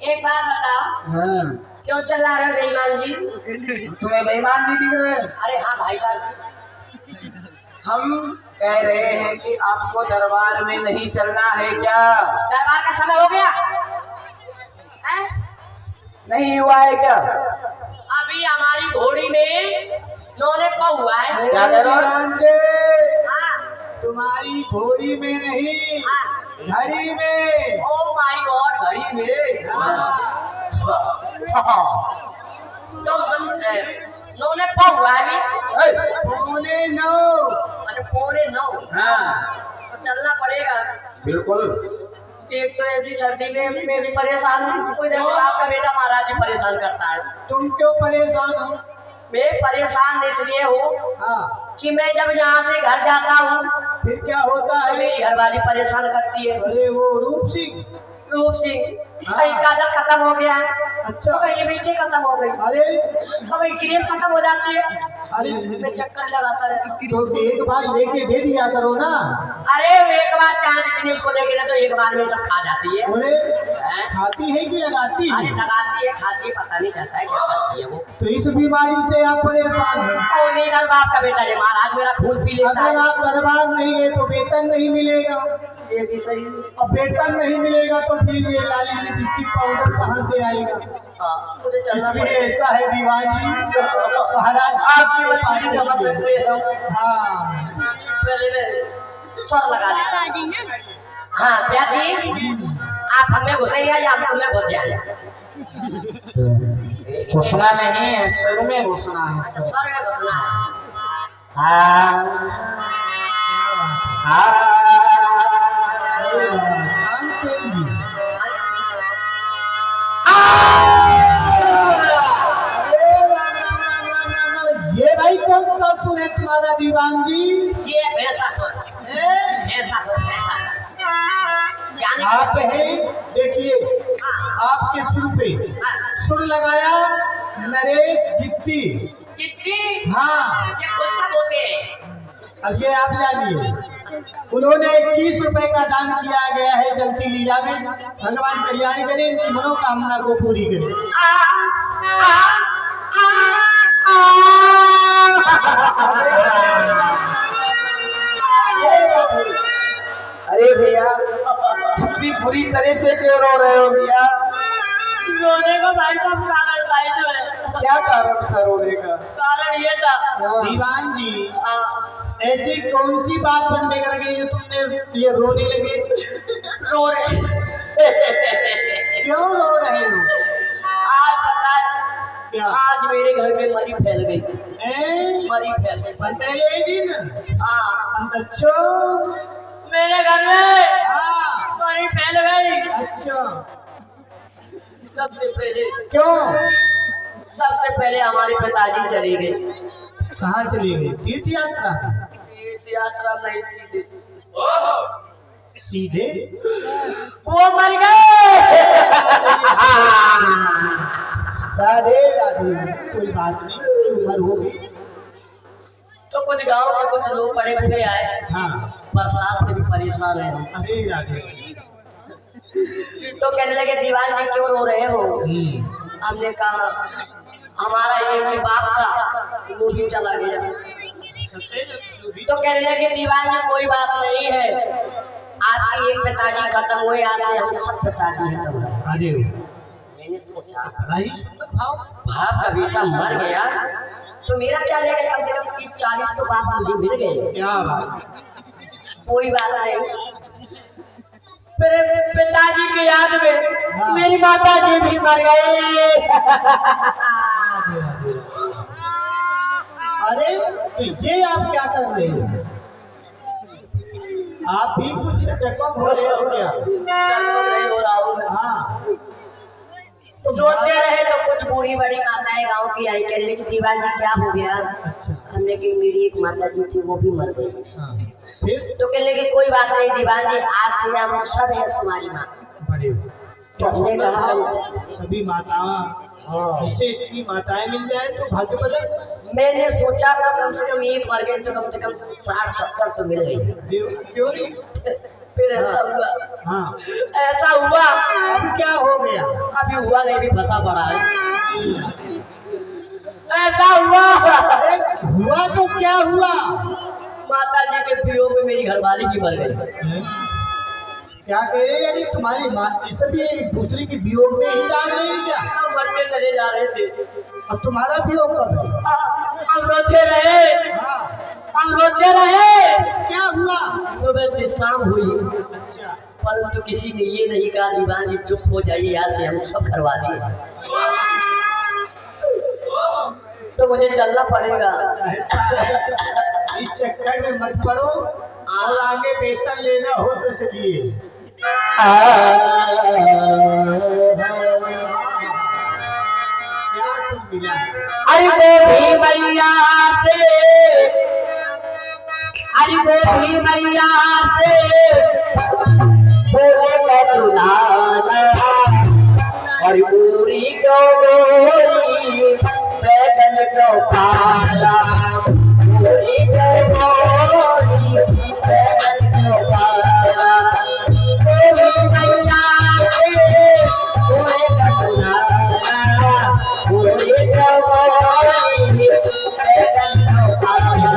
एक बात बताओ। हाँ। क्यों चला रहे हो बेईमान जी? तुम्हें बेईमान नहीं दिख रहे? अरे हाँ भाई साहब, हम कह रहे हैं कि आपको दरबार में नहीं चलना है क्या? दरबार का समय हो गया है? नहीं हुआ है क्या? अभी हमारी घोड़ी में नौने हुआ है। क्या करो? हाँ, तुम्हारी घोड़ी में नहीं, हाँ। घड़ी में। ओ माय गॉड, घड़ी में। तो नौने हुआ है अभी। पौने 9। अच्छा, पौने 9। हाँ तो चलना पड़ेगा। बिल्कुल। एक तो ऐसी सर्दी में मैं भी परेशान हूँ, कोई देखो आपका बेटा महाराज भी परेशान करता है। तुम क्यों परेशान हो? मैं परेशान इसलिए हूँ हाँ, कि मैं जब यहाँ से घर जाता हूँ फिर क्या होता तो है? मेरी घरवाली परेशान करती है। अरे वो रूप सिंह। रूप सिंह, कहीं काजल खत्म हो गया, अच्छा। तो कहीं लिपस्टिक खत्म हो गई, अरे तो कहीं क्रीम खत्म हो जाती है। अरे मैं चक्कर लगाता रहता हूँ। तो एक बार लेके दे दिया करो ना। अरे एक बार चाहे जितनी उसको लेके दे तो एक बार में सब खा जाती है। अरे हैं? खाती है कि लगाती अरे है? लगाती है, खाती है, पता नहीं चलता है क्या करती है वो। तो इस बीमारी से आप परेशान हैं। और नहीं कर बाप का बेटा है, महाराज मेरा खून पी लेता अगर है। आप दरबार नहीं गए तो वेतन नहीं मिलेगा, ये भी सही है। और वेतन नहीं मिलेगा तो फिर ये लाली लिपस्टिक पाउडर कहाँ से आएगा? हाँ, मुझे चलना इसलिए पड़ेगा। ऐसा है दीवानी, महाराज आपकी मजबूरी समझ सकते हो। हाँ पहले मैं स्वर लगा लेता। हाँ भैया जी, आप हमें घुसेंगे या हम तुम्हें घुस जाएंगे? घुसना नहीं है, स्वर में घुसना है। अच्छा, स्वर में घुसना है। ये भाई कौन सा सुर है तुम्हारा दीवान जी? ये ऐसा स्वर, ऐसा स्वर, ऐसा स्वर। यानी आप हैं, देखिए आपके सुर पे सुर लगाया नरेश जित्ती। चिट्ठी, हाँ, ये पुस्तक होते हैं। अब ये आप जानिए, उन्होंने 21 रुपए का दान किया गया है जलती लीला में। भगवान कल्याण करें, इनकी मनोकामना को पूरी करें। अरे भैया, इतनी बुरी तरह से क्यों रो रहे हो भैया? रोने का भाई साहब कारण भाई जो है। क्या कारण था रोने का? कारण ये था। दीवान जी, हाँ, ऐसी कौन सी बात बनने कर गई जो तुमने ये रोने लगे? रो रहे। क्यों रो रहे हो? आज पता है, क्या? आज मेरे घर में मरी फैल गई। मरी फैल गई। पहले दिन हाँ, बच्चों, मेरे घर में हाँ, मरी फैल गई। अच्छा, सबसे पहले, क्यों? सबसे पहले हमारे पिताजी चले गए। कहाँ चली गई? तीर्थ यात्रा? तीर्थ यात्रा नहीं, सीधे सीधे? वो मर गए। राधे राधे, कोई बात नहीं, उम्र होगी। तो कुछ गांव के कुछ लोग बड़े बूढ़े आए, हाँ, बरसात से भी परेशान है। अरे राधे। तो कहने लगे दीवान जी क्यों रो रहे हो? हमने कहा हमारा एक ही बाप था, वो भी चला गया। तो कहने लगे दीवान जी कोई बात नहीं है, आपके एक पिताजी खत्म हुए, आज से हम सब पिताजी खत्म हुए। अरे मैंने सोचा भाई, बाप का बेटा मर गया तो मेरा क्या रहेगा, कम से कम 30-40 तो बाप मुझे मिल गए। क्या बात? कोई बात नहीं। मेरे पिताजी की याद में मेरी माता जी भी मर गए। अरे तो ये आप क्या कर रहे हो? आप भी कुछ चकमक हो रहे हो क्या? नहीं हो रहा हूँ। हाँ, तो रोते रहे तो कुछ बूढ़ी बड़ी माताएं गांव की आई, कहने की दीवान जी क्या हो गया? हमने की मेरी एक माता जी थी वो भी मर गई। फिर तो कहने की कोई बात नहीं दीवान जी, आज से हम सब है तुम्हारी माँ। बड़े तो हमने कहा सभी माताएं, जिससे इतनी माताएं मिल जाए तो भाग्य बदल। मैंने सोचा था कम से कम एक मर गए तो कम से कम 60-70 तो मिल गई। क्यों नहीं? फिर ऐसा हुआ, हाँ, ऐसा हुआ। अब क्या हो गया? अब अभी हुआ नहीं, भी फंसा पड़ा है। ऐसा हुआ हुआ तो क्या हुआ? माता जी के वियोग में मेरी घरवाली की मर गई। क्या कह रहे? यानी तुम्हारी माँ ये सब ये दूसरे के वियोग में ही जा रहे हैं क्या? हम मरने चले जा रहे थे। अब तुम्हारा वियोग कब है? हम रोते रहे, हाँ, हम रोते रहे। क्या हुआ? सुबह से शाम हुई, अच्छा, परंतु किसी ने ये नहीं कहा दीवान जी चुप हो जाइए, यहाँ से हम सब करवा दिए। तो मुझे चलना पड़ेगा। ऐसा है। इस चक्कर में मत पड़ो और आगे वेतन लेना हो तो चलिए। क्या कुछ मिला है? अरे वो भी मैया से, अरे वो भी मैया से बोले मैं दुलाना, और पूरी गौरी बैगन को पाला, पूरी गौरी बैगन को पाला। पूरी मैया से बोले मैं दुलाना, पूरी गौरी बैगन को पाला।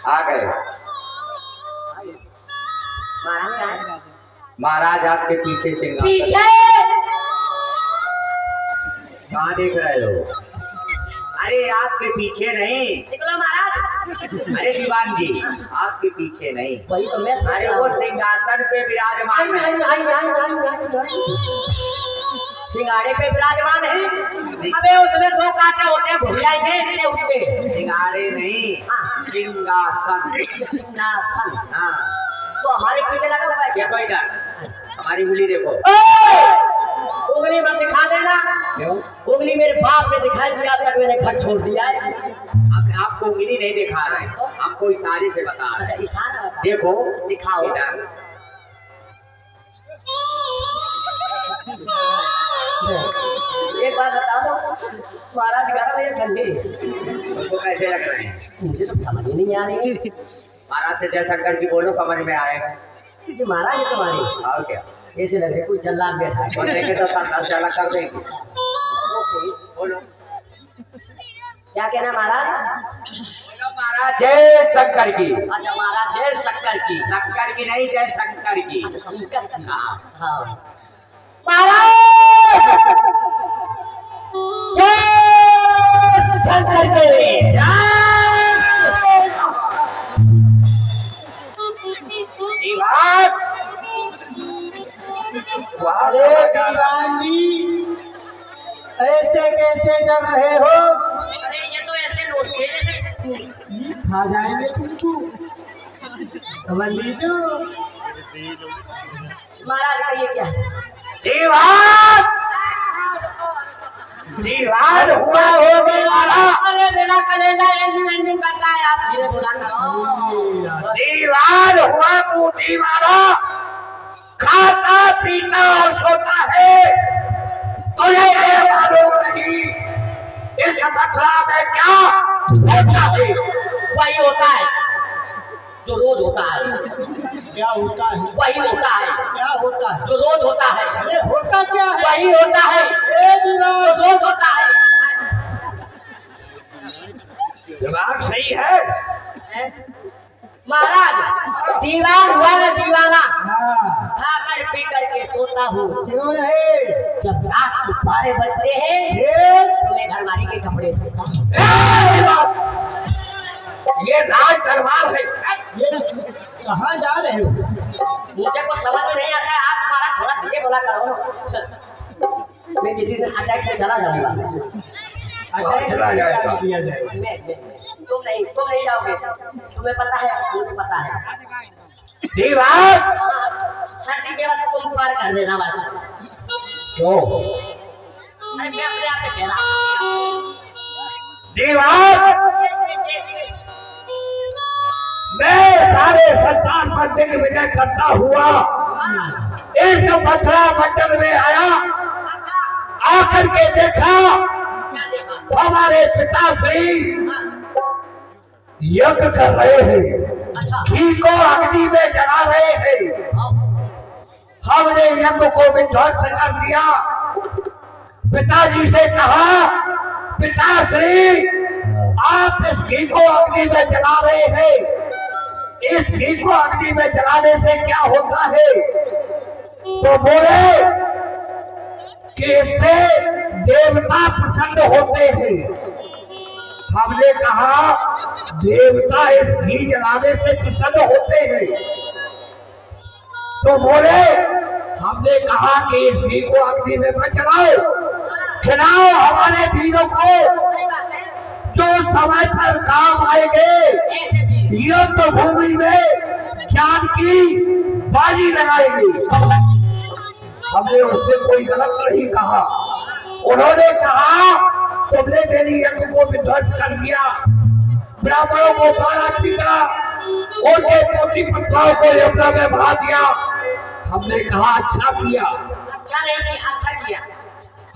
आ गए महाराज, आपके पीछे सिंगार। पीछे कहाँ देख रहे हो? अरे आपके पीछे नहीं। निकलो महाराज। अरे दीवान जी, आपके पीछे नहीं। वही तो मैं अरे वो सिंहासन पे विराजमान है। सिंगाड़े पे विराजमान है। अबे उसमें दो कांटे होते हैं, भूल जाएंगे इसलिए उसके। सिंगाड़े नहीं, सिंहासन। सिंहासन। हाँ, तो हमारे पीछे लगा हुआ है क्या? देखो इधर, हमारी उंगली देखो। उंगली मत दिखा देना। क्यों? उंगली मेरे बाप ने दिखाई दिया, तक मैंने घर छोड़ दिया है। अब आपको उंगली नहीं दिखा रहे, हमको इशारे से बता रहे। अच्छा इशारा बता। देखो, दिखाओ। इधर। एक बात बता दो महाराज, 11 बजे ठंडी तुमको कैसे लग रहे हैं? मुझे तो समझ ही नहीं आ रही। महाराज से जयशंकर की बोलो, समझ में आएगा। ये महाराज है तुम्हारी, और क्या? ऐसे लग रहे कोई जल्लाद बैठा है। और देखे तो संसार से अलग कर देंगे। बोलो क्या कहना महाराज? बोलो महाराज जय शंकर की। अच्छा महाराज जय शक्कर की। शंकर की नहीं, जय शंकर की। अच्छा शंकर की। हाँ। हाँ महाराज जय शंकर की। अरे दीवान जी, ऐसे कैसे डर रहे हो? अरे ये तो ऐसे लोग थे जैसे ये खा जाएंगे तुमको, समझ लीजिए। महाराज का ये क्या है? दीवान दीवान हुआ हो गया। अरे मेरा कलेजा इंजन करता है, आप धीरे बोला। दीवान हुआ बूढ़ी मारा, खाता पीता और सोता है। तुझे ये मालूम नहीं इस मथुरा में क्या होता है? वही होता है जो रोज होता है, क्या होता है? वही होता है। क्या होता है? जो रोज होता है, अरे होता क्या है? वही होता है। ए दीवार, जो रोज होता है। जवाब सही है। महाराज, दीवान हुआ ना दीवाना, हाँ, खा कर पी करके सोता हूँ। क्यों नहीं? जब रात के 12 बजते हैं फिर तो मैं घरवाली के कपड़े धोता हूँ। ये राज दरबार है। ये कहाँ जा रहे हो? मुझे कुछ समझ में नहीं आता है। आप तुम्हारा थोड़ा धीरे बोला करो। मैं किसी दिन अटैक में चला जाऊंगा। चला जाएगा, किया जाएगा। तुम नहीं जाओगे। तुम्हें पता है, मुझे पता है। दीवार सर्दी के वक्त तुम पार कर देना बस। क्यों? अरे मैं अपने आप में कह रहा हूँ। दीवार मैं सारे संसार पर दिग्विजय करता हुआ इस मथुरा मंडल में आया। आकर के देखा क्या देखा? हमारे पिताश्री यज्ञ कर रहे हैं, अच्छा, घी को अग्नि में जला रहे हैं। हमने यज्ञ को विध्वंस कर दिया। पिताजी से कहा, पिताश्री आप इस घी को अग्नि में जला रहे हैं, इस घी को अग्नि में जलाने से क्या होता है? तो बोले कि इससे देवता प्रसन्न होते हैं। हमने कहा देवता इस घी जलाने से प्रसन्न होते हैं। तो बोले, हमने कहा कि इस घी को अग्नि में मत जलाओ, खिलाओ हमारे वीरों को सही बात है। जो समय पर काम आएंगे। ऐसे भी युद्ध भूमि में ज्ञान की बाजी लगाएंगे। हमने उससे कोई गलत नहीं कहा। उन्होंने कहा तुमने मेरी यज्ञ को विध्वंस कर दिया, ब्राह्मणों को मारा पीटा, उनके पोती पुत्राओं को यमुना में बहा दिया। हमने कहा अच्छा किया। अच्छा नहीं किया, अच्छा किया।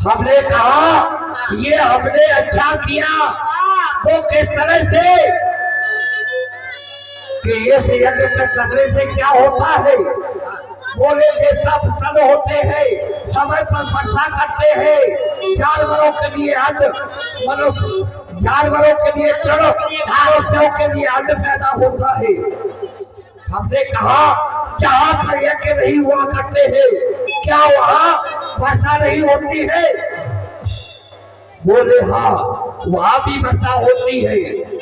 हमने कहा ये हमने अच्छा किया। वो किस तरह से कि इस यज्ञ के करने से क्या होता है? बोले देवता प्रसन्न होते हैं, समय पर वर्षा करते हैं, जानवरों के लिए अन्न, मनुष्य जानवरों के लिए जड़, मनुष्यों के लिए अन्न पैदा होता है। हमने कहा जहाँ पर यज्ञ नहीं हुआ करते हैं, क्या वहाँ वर्षा नहीं होती है? बोले हाँ, वहाँ भी वर्षा होती है।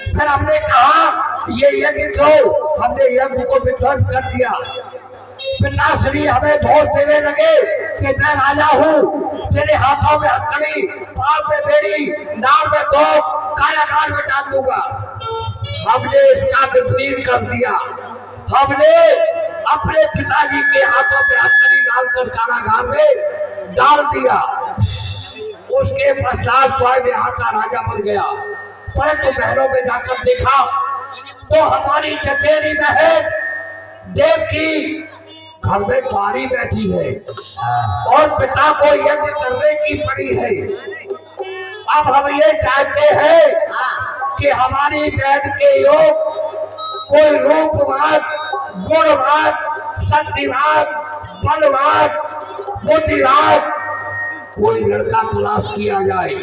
फिर हमने कहा ये यज्ञ क्यों? हमने यज्ञ को विध्वंस कर दिया। पिताश्री हमें धोष देने लगे कि मैं राजा हूँ, तेरे हाथों में हथकड़ी, पाँव में बेड़ी, नाव में दो, कारागार में डाल दूंगा। हमने इसका विपरीत कर दिया। हमने अपने पिताजी के हाथों में हथकड़ी डालकर कारागार में डाल दिया। उसके पश्चात स्वयं यहाँ का राजा बन गया। परंतु महलों में जाकर देखा तो हमारी चचेरी बहन देवकी घर में कुंवारी बैठी है और पिता को यज्ञ करने की पड़ी है। अब हम ये चाहते हैं कि हमारी बहन के योग कोई रूपवान, गुणवान, शक्तिवान, बलवान, बुद्धिवान कोई लड़का तलाश किया जाए,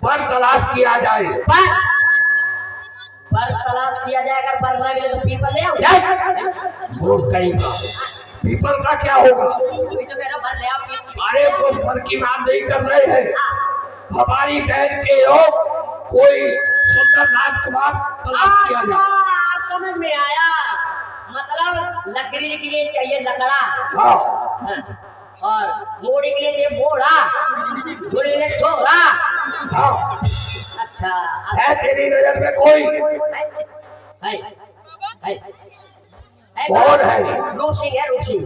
पर तलाश किया जाए। पर तलाश किया जाए। अगर पर ना मिले तो पीपल ले आओ। वोट कहीं का पीपल का क्या होगा? कोई तो मेरा भर ले आओ पीपल। अरे कुछ फर्क की बात नहीं कर रहे हैं। हमारी बहन के योग कोई सुंदर राजकुमार तलाश किया अच्छा, जाए। आप समझ में आया। मतलब लकड़ी के लिए चाहिए लकड़ा, हाँ और मोड़ी के लिए चाहिए मोड़ा, धुरी के लिए छोड़ा। हाँ, अच्छा, है तेरी नजर में कोई? है, है, कौन है? रूप सिंह है, रूप सिंह।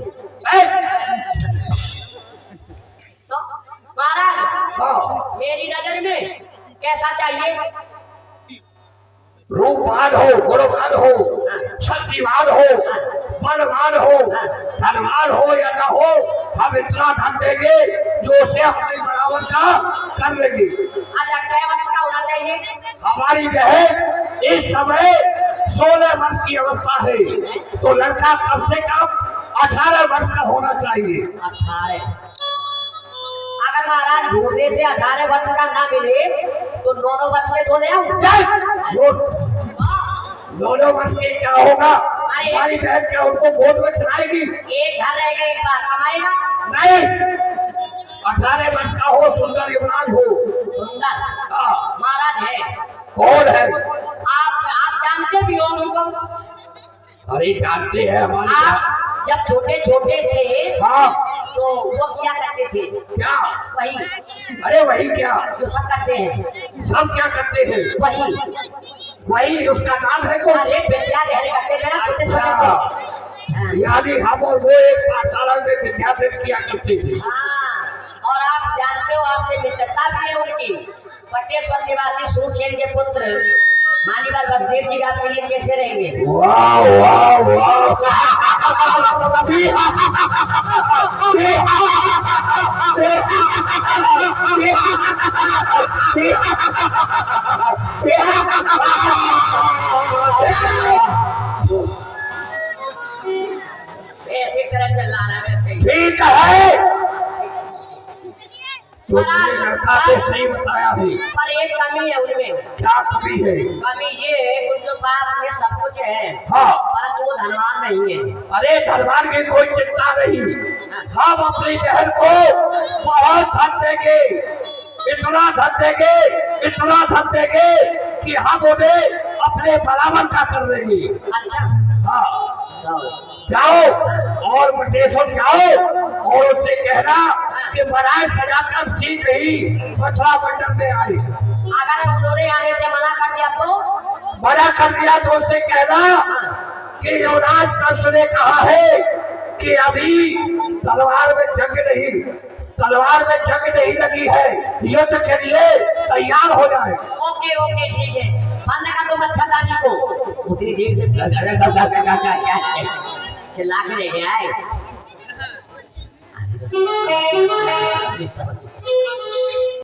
तो महाराज हाँ, मेरी नजर में कैसा चाहिए? रूपवान हो, गुणवान हो, शक्तिवान हो, बलवान हो, धनवान हो या ना हो, हम इतना धन देंगे जो उसे अपने बराबर का कर लेंगे। अच्छा क्या वर्ष का होना चाहिए? हमारी बहन इस समय 16 वर्ष की अवस्था है, तो लड़का कम से कम 18 वर्ष का होना चाहिए। 18। अगर महाराज ढूंढने से 18 वर्ष का ना मिले तो 9 वर्ष के दो ले आऊं। 9 वर्ष के क्या होगा? हमारी बहन क्या उनको गोद में चलाएगी? एक घर रहेगा, एक बार कमाएगा नहीं, 18 वर्ष का हो, सुंदर युवराज हो। सुंदर हाँ। महाराज है। कौन है? आप जानते भी हो उनको? अरे जानते हैं हमारी आप जब छोटे छोटे थे हाँ। तो वो क्या करते थे? क्या? वही अरे वही क्या? जो सब करते हैं, सब क्या करते हैं? वही उसका नाम है कौन? अरे विद्या दहन करते थे ना छोटे छोटे थे। यानी हम और वो एक पाठशाला में विद्याभ्यास किया करते थे। हाँ, और आप जानते हो आपसे मित्रता भी है उनकी। पटेश्वर निवासी सूरसेन के पुत्र मानीवर बसदेव जी आपके लिए कैसे रहेंगे? वाह वाह वाह ऐसे तरह चल रहा है वैसे। ठीक है, तो लड़का तो सही बताया है, पर एक कमी है उनमें। क्या कमी है? कमी ये है उनके पास में सब कुछ है, हाँ। परंतु वो धनवान नहीं है। अरे धनवान की कोई चिंता नहीं, हम अपनी बहन को बहुत धन देंगे, इतना धन देंगे, इतना धन देंगे कि हम उन्हें अपने बराबर का कर देंगे। अच्छा हाँ, जाओ और मटेश्वर जाओ और उससे कहना कि बनाए सजाकर सीख रही मथुरा मंडल में आए। अगर उन्होंने आने से मना कर दिया तो? मना कर दिया तो उससे कहना कि युवराज कंस ने कहा है कि अभी तलवार में जंग नहीं लगी है, युद्ध के लिए तैयार हो जाए। ओके ओके ठीक है, बंद कर दो मच्छरदानी को। उतनी देर से चिल्ला के ले गया है।